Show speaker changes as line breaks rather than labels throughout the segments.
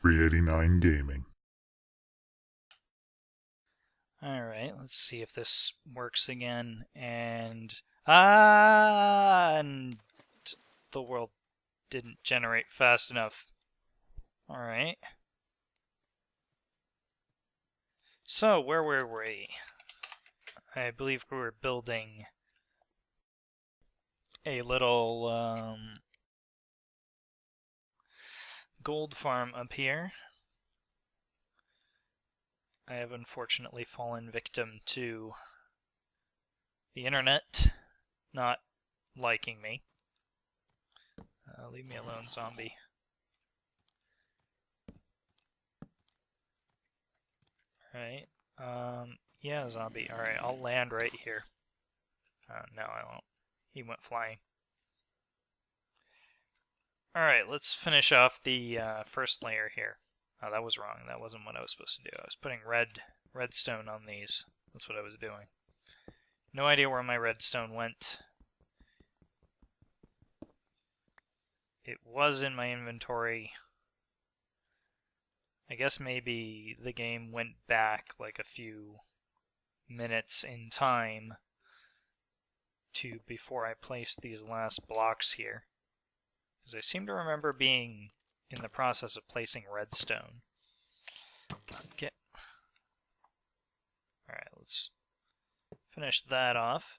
389 Gaming.
Alright, let's see if this works again. And the world didn't generate fast enough. Alright. So, where were we? I believe we were building a little gold farm up here. I have unfortunately fallen victim to the internet not liking me. Leave me alone, zombie. Alright. Yeah, zombie. Alright, I'll land right here. No, I won't. He went flying. Alright, let's finish off the first layer here. Oh, that was wrong. That wasn't what I was supposed to do. I was putting redstone on these. That's what I was doing. No idea where my redstone went. It was in my inventory. I guess maybe the game went back like a few minutes in time to before I placed these last blocks here. Because I seem to remember being in the process of placing redstone. Alright, let's finish that off.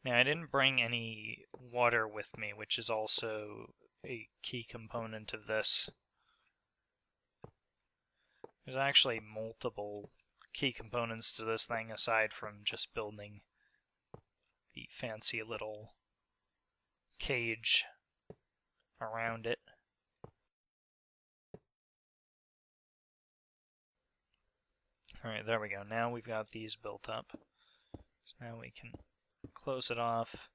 Now, I didn't bring any water with me, which is also a key component of this. There's actually multiple key components to this thing aside from just building the fancy little cage around it. Alright, there we go. Now we've got these built up. So now we can close it off.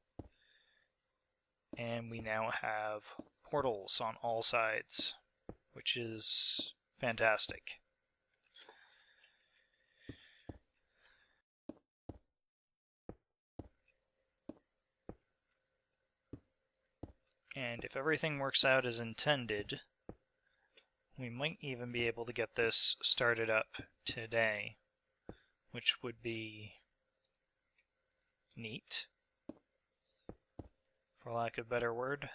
And we now have portals on all sides, which is fantastic. And if everything works out as intended, we might even be able to get this started up today, which would be neat, for lack of a better word.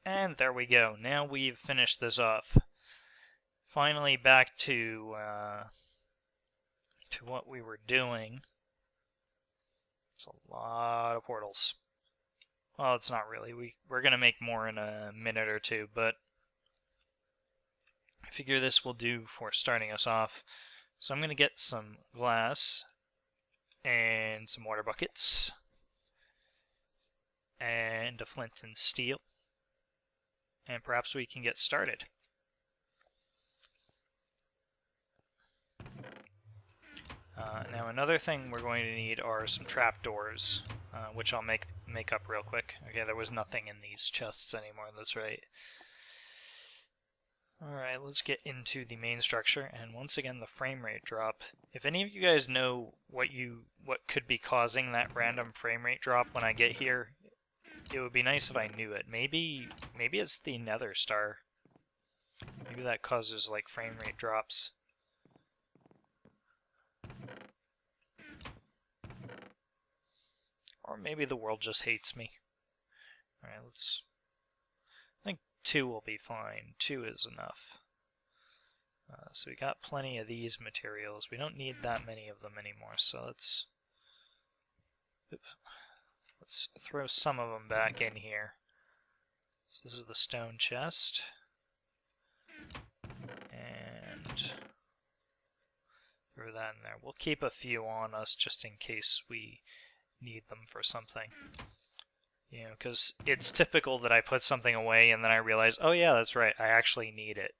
And there we go. Now we've finished this off. Finally back to what we were doing. It's a lot of portals. Well, it's not really. We're going to make more in a minute or two, but I figure this will do for starting us off. So I'm going to get some glass and some water buckets and a flint and steel. And perhaps we can get started. Now another thing we're going to need are some trapdoors, which I'll make up real quick. Okay, there was nothing in these chests anymore, that's right. Alright, let's get into the main structure, and once again the frame rate drop. If any of you guys know what could be causing that random frame rate drop when I get here, it would be nice if I knew it. Maybe it's the Nether Star. Maybe that causes like frame rate drops. Or maybe the world just hates me. Alright, I think 2 will be fine. 2 is enough. So we got plenty of these materials. We don't need that many of them anymore, so let's throw some of them back in here. So this is the stone chest. And throw that in there. We'll keep a few on us just in case we need them for something. You know, because it's typical that I put something away and then I realize, oh yeah, that's right, I actually need it.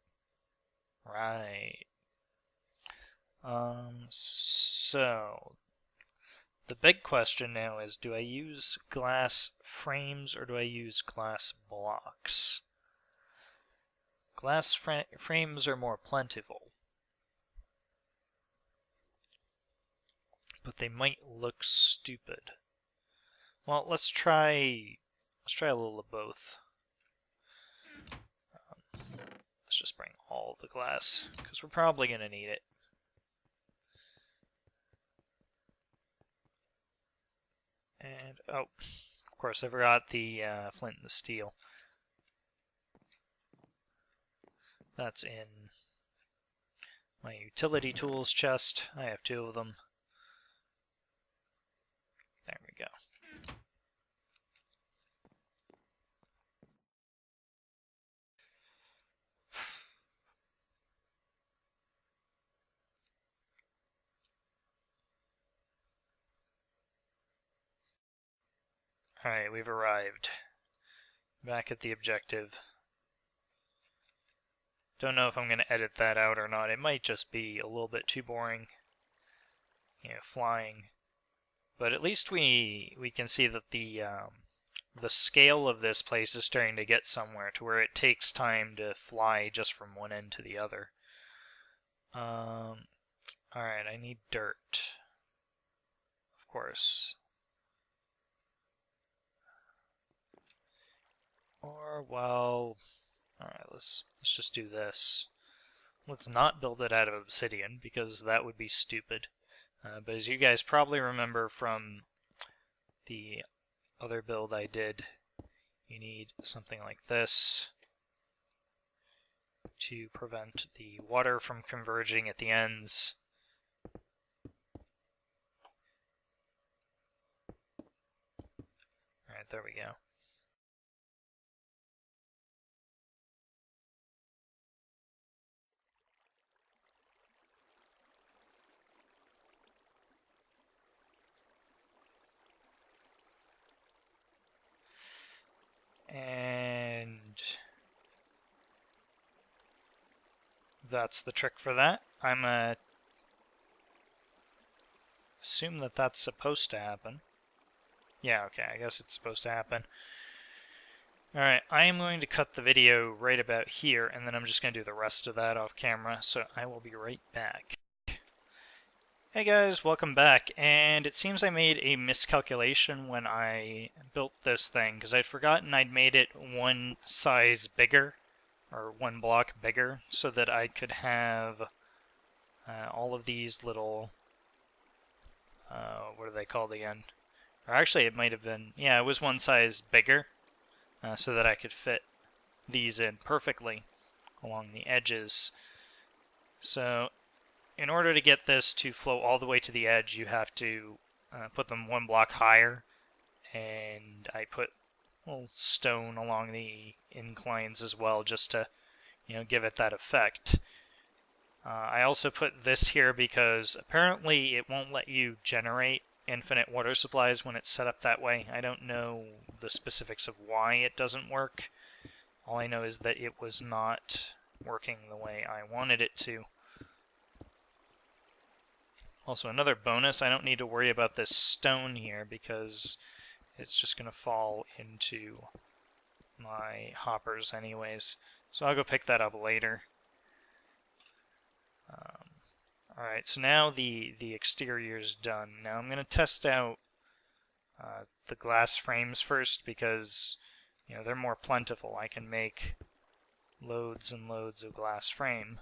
Right. So The big question now is, do I use glass frames or do I use glass blocks? Glass frames are more plentiful, but they might look stupid. Well, let's try a little of both. Let's just bring all the glass, because we're probably going to need it. And, oh, of course, I forgot the flint and the steel. That's in my utility tools chest. I have 2 of them. There we go. Alright, we've arrived. Back at the objective. Don't know if I'm going to edit that out or not. It might just be a little bit too boring, you know, flying. But at least we can see that the scale of this place is starting to get somewhere to where it takes time to fly just from one end to the other. Alright, I need dirt. Of course. Or, well, alright, let's just do this. Let's not build it out of obsidian, because that would be stupid. But as you guys probably remember from the other build I did, you need something like this to prevent the water from converging at the ends. Alright, there we go. And that's the trick for that. I'm assume that that's supposed to happen. Yeah, okay, I guess it's supposed to happen. Alright, I am going to cut the video right about here, and then I'm just going to do the rest of that off camera, so I will be right back. Hey guys, welcome back, and it seems I made a miscalculation when I built this thing, because I'd forgotten I'd made it one size bigger, or one block bigger, so that I could have all of these little, what are they called again? Or actually it might have been, yeah, it was one size bigger, so that I could fit these in perfectly along the edges. So in order to get this to flow all the way to the edge, you have to put them one block higher, and I put a little stone along the inclines as well, just to, you know, give it that effect. I also put this here because apparently it won't let you generate infinite water supplies when it's set up that way. I don't know the specifics of why it doesn't work. All I know is that it was not working the way I wanted it to. Also, another bonus, I don't need to worry about this stone here because it's just going to fall into my hoppers anyways. So I'll go pick that up later. Alright, so now the exterior is done. Now I'm going to test out the glass frames first because, you know, they're more plentiful. I can make loads and loads of glass frame.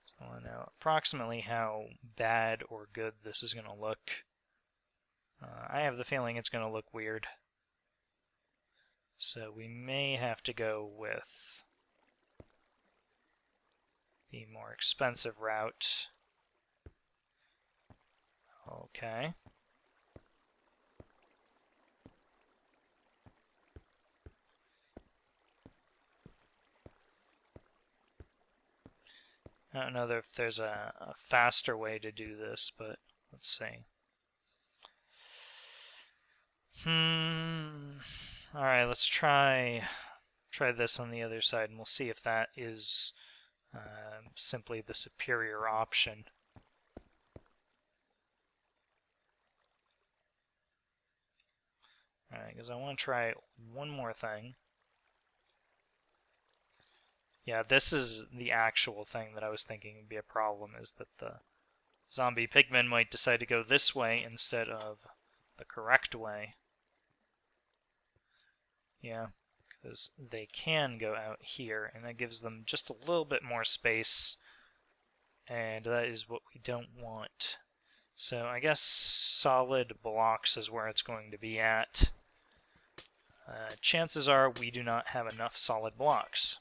So I know approximately how bad or good this is going to look. I have the feeling it's going to look weird. So we may have to go with the more expensive route. Okay. I don't know if there's a faster way to do this, but let's see. Alright, let's try try this on the other side, and we'll see if that is simply the superior option. Alright, because I want to try one more thing. Yeah, this is the actual thing that I was thinking would be a problem, is that the zombie pigmen might decide to go this way instead of the correct way. Yeah, because they can go out here, and that gives them just a little bit more space, and that is what we don't want. So I guess solid blocks is where it's going to be at. Chances are we do not have enough solid blocks.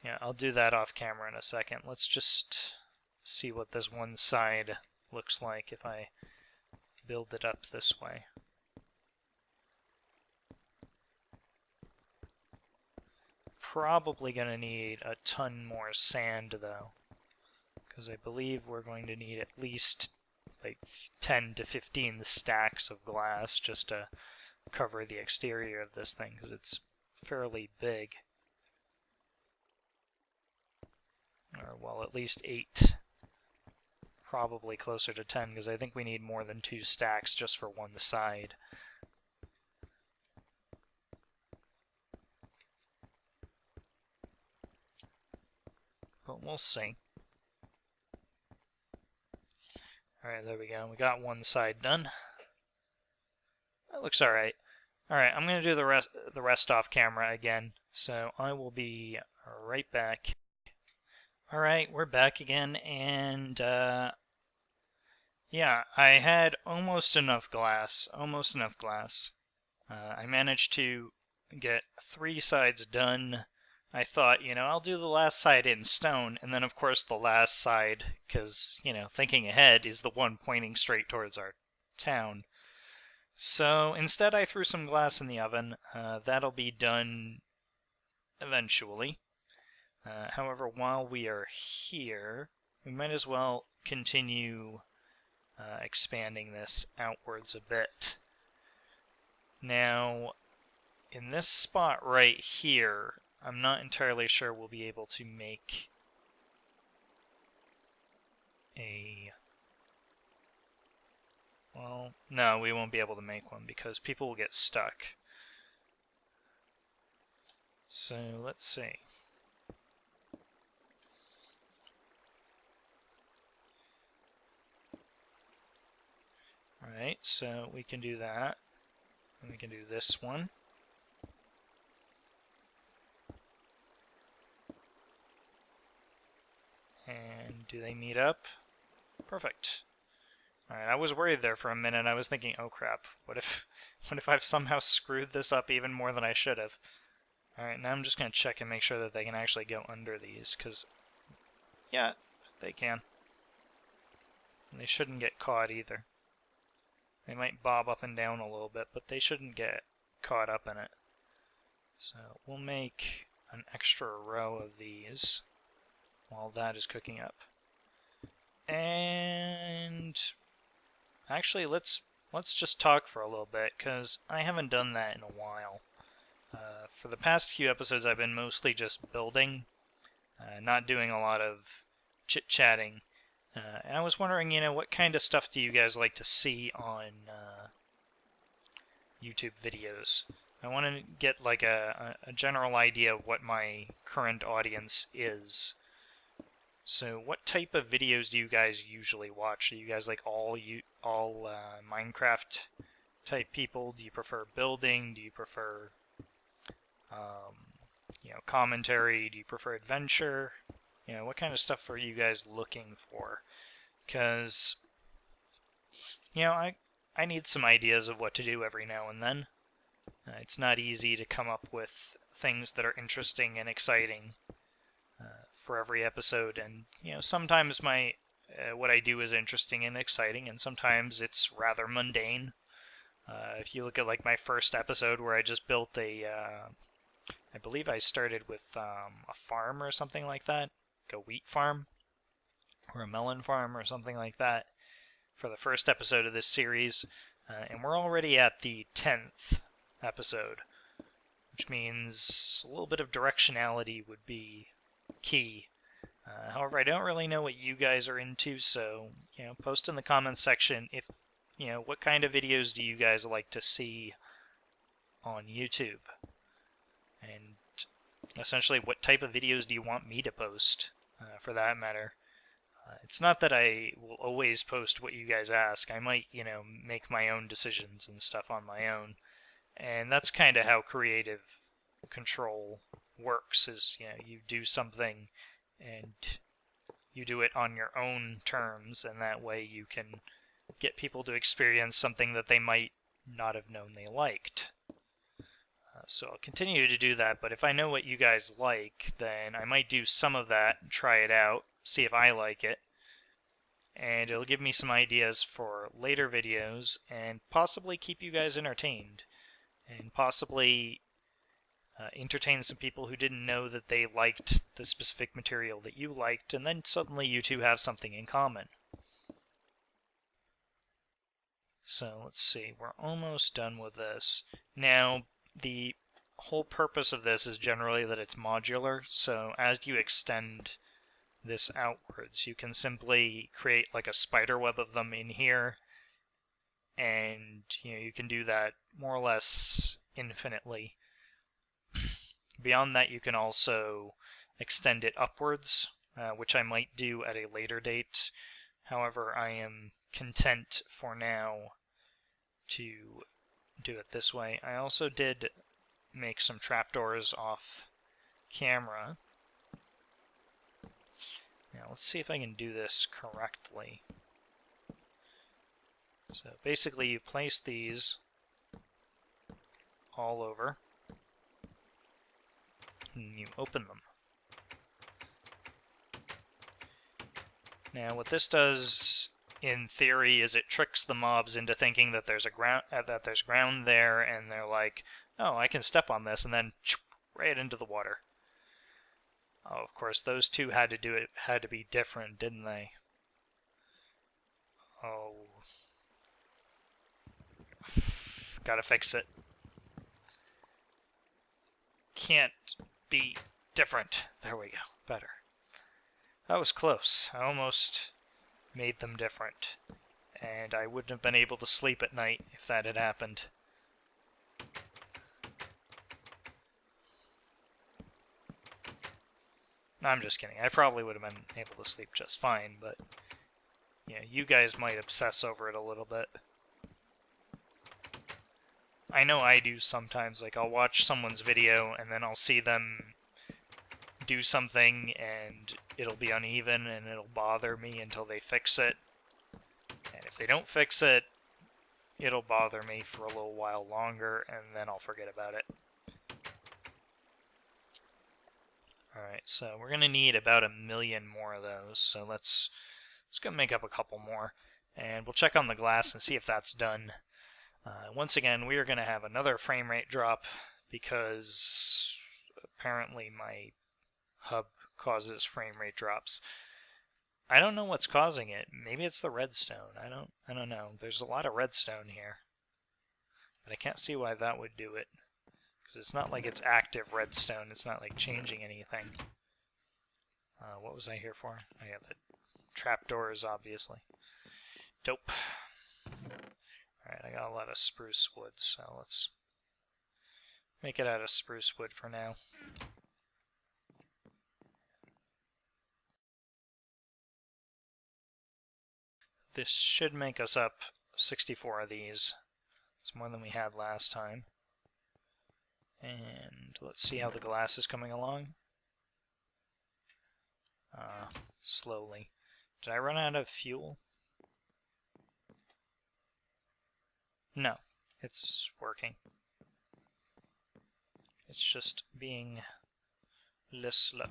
Yeah, I'll do that off camera in a second. Let's just see what this one side looks like if I build it up this way. Probably gonna need a ton more sand though, because I believe we're going to need at least like 10 to 15 stacks of glass just to cover the exterior of this thing, because it's fairly big. Or, well, at least 8. Probably closer to 10, because I think we need more than 2 stacks just for one side. But we'll see. Alright, there we go. We got one side done. That looks alright. Alright, I'm going to do the rest off camera again, so I will be right back. Alright, we're back again, and yeah, I had almost enough glass, I managed to get 3 sides done. I thought, you know, I'll do the last side in stone, and then of course the last side, because, you know, thinking ahead, is the one pointing straight towards our town. So instead I threw some glass in the oven. That'll be done eventually. However, while we are here, we might as well continue expanding this outwards a bit. Now, in this spot right here, I'm not entirely sure we'll be able to make a... Well, no, we won't be able to make one because people will get stuck. So, let's see. Alright, so we can do that. And we can do this one. And do they meet up? Perfect. Alright, I was worried there for a minute. I was thinking, oh crap, what if I've somehow screwed this up even more than I should have? Alright, now I'm just going to check and make sure that they can actually go under these, because, yeah, they can. And they shouldn't get caught either. They might bob up and down a little bit, but they shouldn't get caught up in it. So we'll make an extra row of these while that is cooking up. And actually, let's just talk for a little bit, because I haven't done that in a while. For the past few episodes, I've been mostly just building, not doing a lot of chit-chatting. And I was wondering, you know, what kind of stuff do you guys like to see on YouTube videos? I want to get like a general idea of what my current audience is. So, what type of videos do you guys usually watch? Are you guys like all Minecraft type people? Do you prefer building? Do you prefer you know, commentary? Do you prefer adventure? You know, what kind of stuff are you guys looking for? Because, you know, I need some ideas of what to do every now and then. It's not easy to come up with things that are interesting and exciting for every episode. And, you know, sometimes what I do is interesting and exciting, and sometimes it's rather mundane. If you look at, like, my first episode where I just built I believe I started with a farm or something like that. A wheat farm or a melon farm or something like that. for the first episode of this series, and we're already at the 10th episode, which means a little bit of directionality would be key. However, I don't really know what you guys are into, so post in the comments section if what kind of videos do you guys like to see on YouTube, and essentially what type of videos do you want me to post, for that matter. It's not that I will always post what you guys ask. I might, make my own decisions and stuff on my own, and that's kind of how creative control works. Is you do something and you do it on your own terms, and that way you can get people to experience something that they might not have known they liked. So I'll continue to do that, but if I know what you guys like, then I might do some of that, try it out, see if I like it, and it'll give me some ideas for later videos, and possibly keep you guys entertained, and possibly entertain some people who didn't know that they liked the specific material that you liked, and then suddenly you two have something in common. So let's see, we're almost done with this. Now, the whole purpose of this is generally that it's modular, so as you extend this outwards, you can simply create like a spider web of them in here, and you can do that more or less infinitely. Beyond that, you can also extend it upwards, which I might do at a later date. However, I am content for now to do it this way. I also did make some trapdoors off camera. Now let's see if I can do this correctly. So basically you place these all over, and you open them. Now what this does in theory is it tricks the mobs into thinking that there's ground there, and they're like, oh, I can step on this, and then right into the water. Oh, of course, those two had to be different, didn't they? Oh. Gotta fix it. Can't be different. There we go. Better. That was close. I almost made them different, and I wouldn't have been able to sleep at night if that had happened. No, I'm just kidding. I probably would have been able to sleep just fine, but you guys might obsess over it a little bit. I know I do sometimes. Like, I'll watch someone's video and then I'll see them do something and it'll be uneven and it'll bother me until they fix it. And if they don't fix it, it'll bother me for a little while longer, and then I'll forget about it. Alright, so we're going to need about 1 million more of those, so let's go make up a couple more, and we'll check on the glass and see if that's done. Once again, we are going to have another frame rate drop because apparently my hub causes frame rate drops. I don't know what's causing it. Maybe it's the redstone. I don't know. There's a lot of redstone here, but I can't see why that would do it. Because it's not like it's active redstone. It's not like changing anything. What was I here for? I got the trapdoors, obviously. Dope. Alright, I got a lot of spruce wood, so let's make it out of spruce wood for now. This should make us up 64 of these. It's more than we had last time. And let's see how the glass is coming along. Slowly. Did I run out of fuel? No, it's working. It's just being less slow.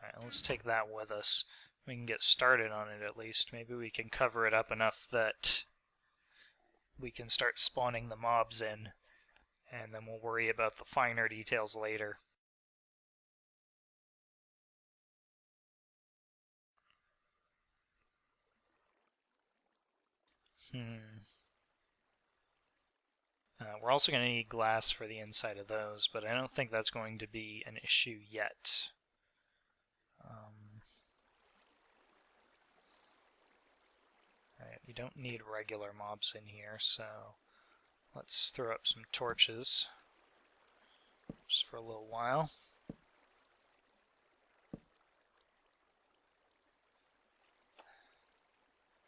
Alright, let's take that with us. We can get started on it at least. Maybe we can cover it up enough that we can start spawning the mobs in, and then we'll worry about the finer details later. We're also going to need glass for the inside of those, but I don't think that's going to be an issue yet. Alright, we don't need regular mobs in here, so let's throw up some torches just for a little while.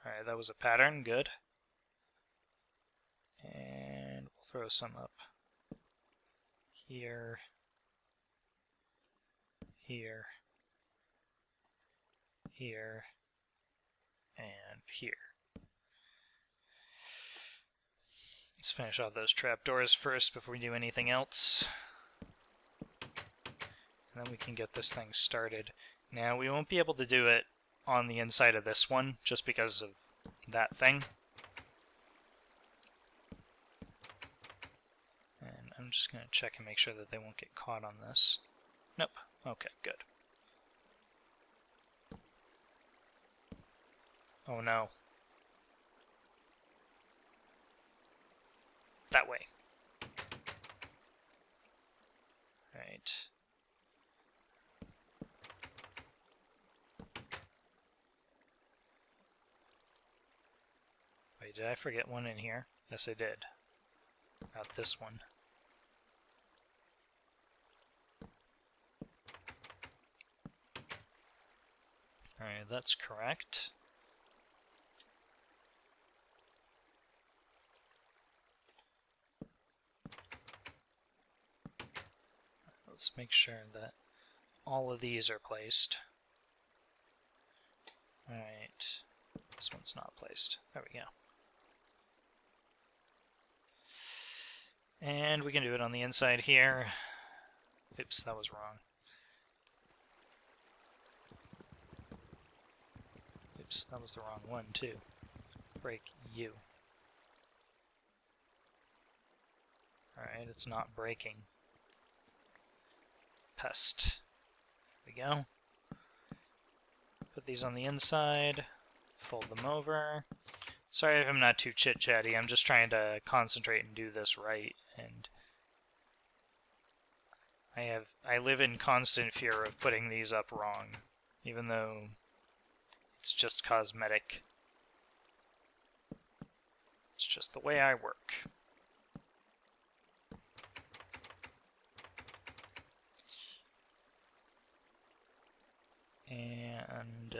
Alright, that was a pattern, good. And we'll throw some up here, here, here, and here. Let's finish off those trapdoors first before we do anything else. And then we can get this thing started. Now, we won't be able to do it on the inside of this one, just because of that thing. And I'm just going to check and make sure that they won't get caught on this. Nope. Okay, good. Oh no. That way. Right. Wait, did I forget one in here? Yes, I did. Not this one. Alright, that's correct. Let's make sure that all of these are placed. Alright, this one's not placed. There we go. And we can do it on the inside here. Oops, that was wrong. Oops, that was the wrong one too. Break you. Alright, it's not breaking. Pest. There we go. Put these on the inside. Fold them over. Sorry if I'm not too chit-chatty, I'm just trying to concentrate and do this right, and I live in constant fear of putting these up wrong, even though it's just cosmetic. It's just the way I work. And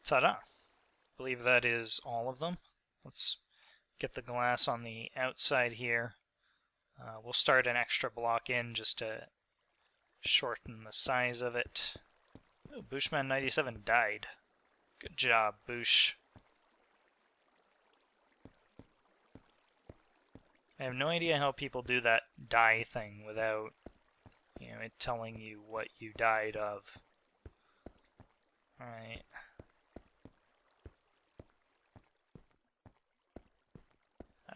ta-da! I believe that is all of them. Let's get the glass on the outside here. We'll start an extra block in just to shorten the size of it. Oh, Bushman97 died. Good job, Boosh. I have no idea how people do that die thing without, you know, it telling you what you died of. Alright.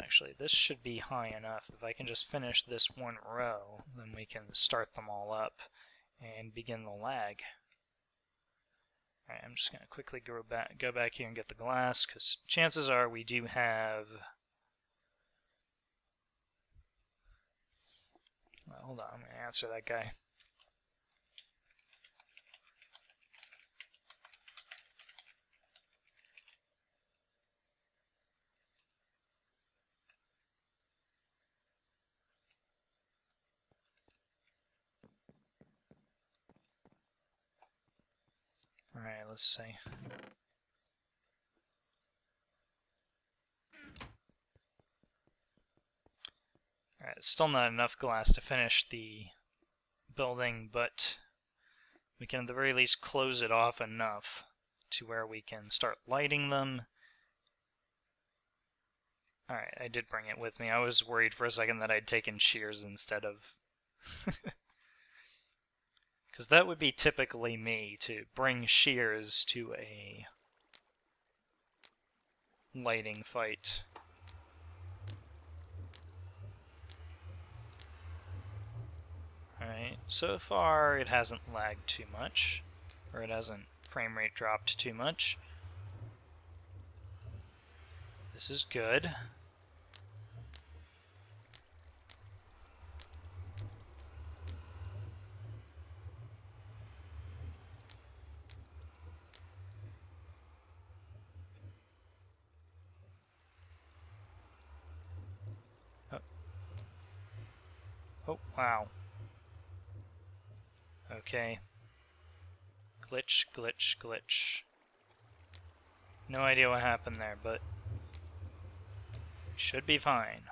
Actually, this should be high enough. If I can just finish this one row, then we can start them all up and begin the lag. Alright, I'm just going to quickly go back here and get the glass, because chances are we do have... Well, hold on, I'm going to answer that guy. Alright, let's see. Alright, it's still not enough glass to finish the building, but we can at the very least close it off enough to where we can start lighting them. Alright, I did bring it with me. I was worried for a second that I'd taken shears instead of... Because that would be typically me, to bring shears to a lighting fight. Alright, so far it hasn't lagged too much, or it hasn't frame rate dropped too much. This is good. Oh, wow. Okay. Glitch, glitch, glitch. No idea what happened there, but should be fine.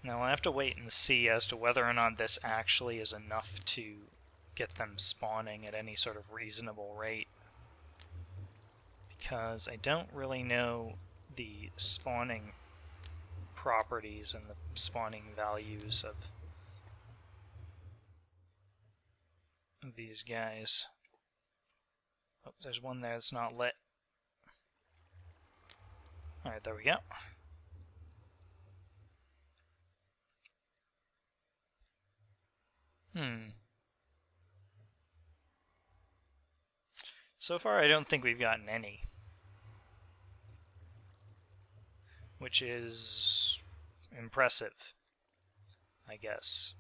Now I'll have to wait and see as to whether or not this actually is enough to get them spawning at any sort of reasonable rate. Because I don't really know the spawning properties and the spawning values of these guys. Oh, there's one there that's not lit. Alright, there we go. So far I don't think we've gotten any. Which is impressive, I guess.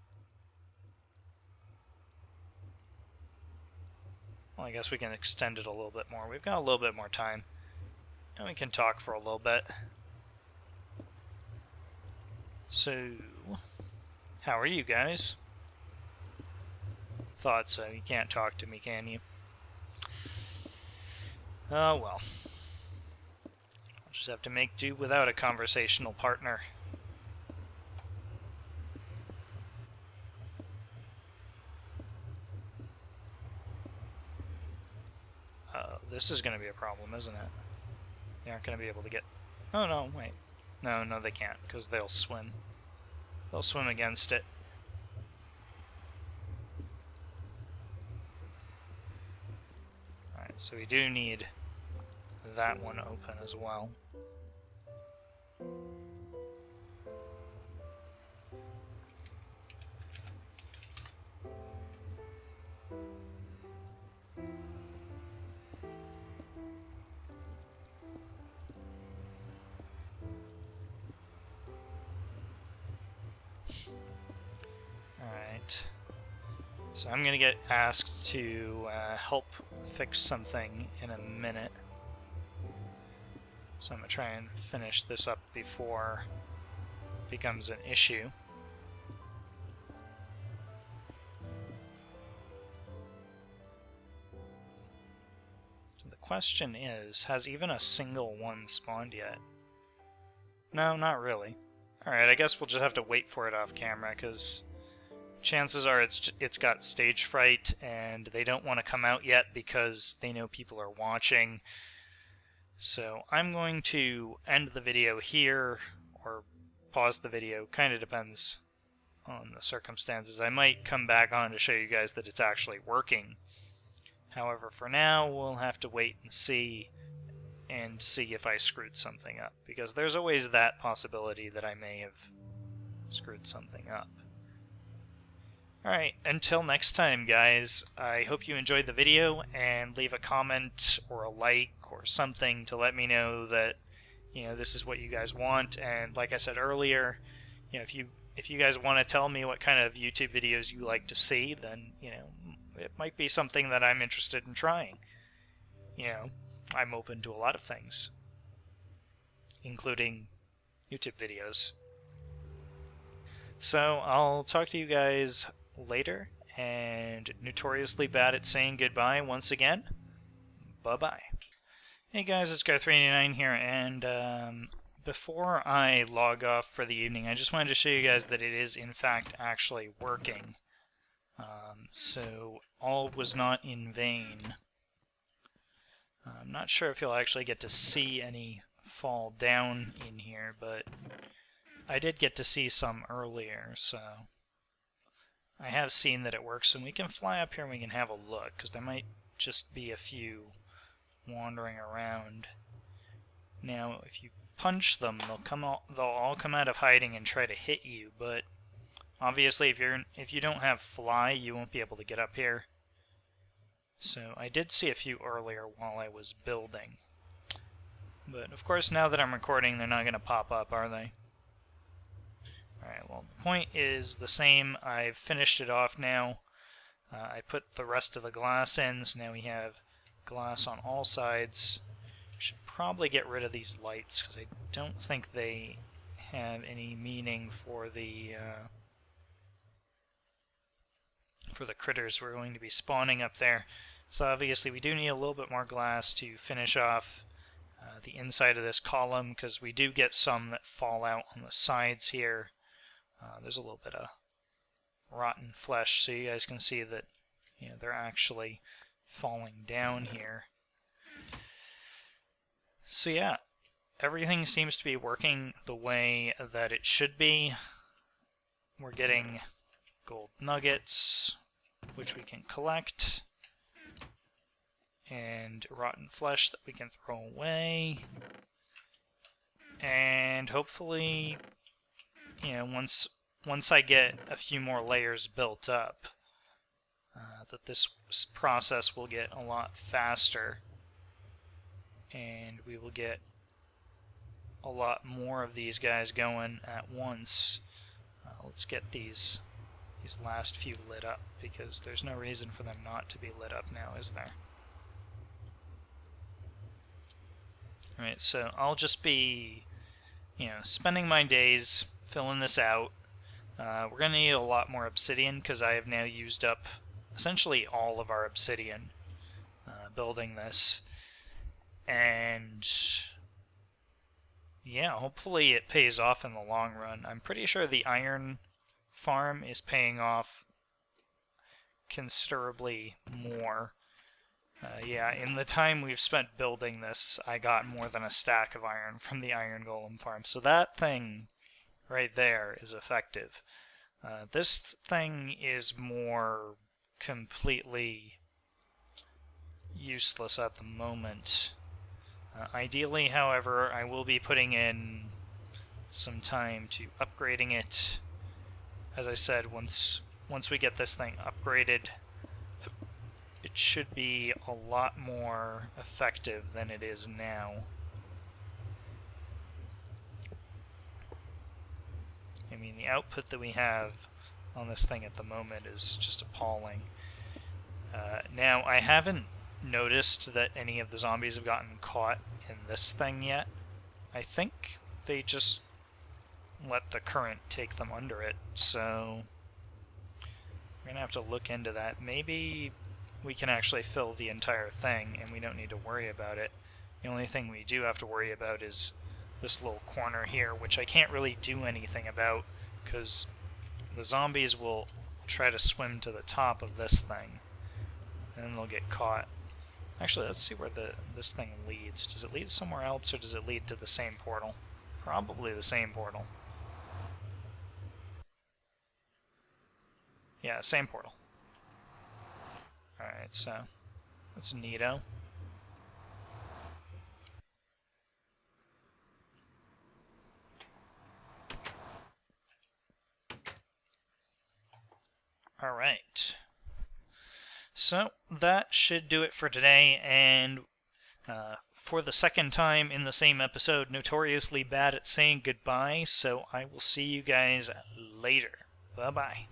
Well, I guess we can extend it a little bit more. We've got a little bit more time. And we can talk for a little bit. So, how are you guys? Thought so. You can't talk to me, can you? Oh, well. I'll just have to make do without a conversational partner. This is going to be a problem, isn't it? They aren't going to be able to get... Oh, no, wait. No, they can't, because they'll swim. They'll swim against it. Alright, so we do need that one open as well. So I'm going to get asked to help fix something in a minute. So I'm going to try and finish this up before it becomes an issue. So the question is, has even a single one spawned yet? No, not really. Alright, I guess we'll just have to wait for it off camera, because chances are it's got stage fright, and they don't want to come out yet because they know people are watching. So I'm going to end the video here, or pause the video, kind of depends on the circumstances. I might come back on to show you guys that it's actually working. However, for now, we'll have to wait and see if I screwed something up, because there's always that possibility that I may have screwed something up. Alright, until next time, guys, I hope you enjoyed the video, and leave a comment or a like or something to let me know that, you know, this is what you guys want. And like I said earlier, you know, if you guys want to tell me what kind of YouTube videos you like to see, then, you know, it might be something that I'm interested in trying. You know, I'm open to a lot of things, including YouTube videos. So I'll talk to you guys later, and notoriously bad at saying goodbye once again. Bye-bye. Hey guys, it's Getin here, and before I log off for the evening, I just wanted to show you guys that it is in fact actually working. So all was not in vain. I'm not sure if you'll actually get to see any fall down in here, but I did get to see some earlier, so I have seen that it works, and we can fly up here and we can have a look, because there might just be a few wandering around. Now, if you punch them, they'll all come out of hiding and try to hit you, but obviously if you don't have fly, you won't be able to get up here. So I did see a few earlier while I was building. But of course now that I'm recording, they're not going to pop up, are they? Alright, well the point is the same. I've finished it off now. I put the rest of the glass in, so now we have glass on all sides. Should probably get rid of these lights because I don't think they have any meaning for the critters we're going to be spawning up there. So obviously we do need a little bit more glass to finish off the inside of this column, because we do get some that fall out on the sides here. There's a little bit of rotten flesh, so you guys can see that they're actually falling down here. So yeah, everything seems to be working the way that it should be. We're getting gold nuggets, which we can collect, and rotten flesh that we can throw away. And hopefully, once I get a few more layers built up, that this process will get a lot faster, and we will get a lot more of these guys going at once. Let's get these last few lit up, because there's no reason for them not to be lit up now, is there? Alright, so I'll just be, spending my days filling this out. We're going to need a lot more obsidian, because I have now used up essentially all of our obsidian building this. And yeah, hopefully it pays off in the long run. I'm pretty sure the iron farm is paying off considerably more. Yeah, in the time we've spent building this, I got more than a stack of iron from the iron golem farm. So that thing right there is effective. This thing is more completely useless at the moment. Ideally, however, I will be putting in some time to upgrading it. As I said, once we get this thing upgraded, it should be a lot more effective than it is now. I mean, the output that we have on this thing at the moment is just appalling. Now, I haven't noticed that any of the zombies have gotten caught in this thing yet. I think they just let the current take them under it, so we're gonna have to look into that. Maybe we can actually fill the entire thing and we don't need to worry about it. The only thing we do have to worry about is this little corner here, which I can't really do anything about because the zombies will try to swim to the top of this thing and then they'll get caught. Actually, let's see where this thing leads. Does it lead somewhere else, or does it lead to the same portal? Probably the same portal. Yeah, same portal. Alright, so that's neato. Alright. So, that should do it for today, and for the second time in the same episode, notoriously bad at saying goodbye, so I will see you guys later. Bye-bye.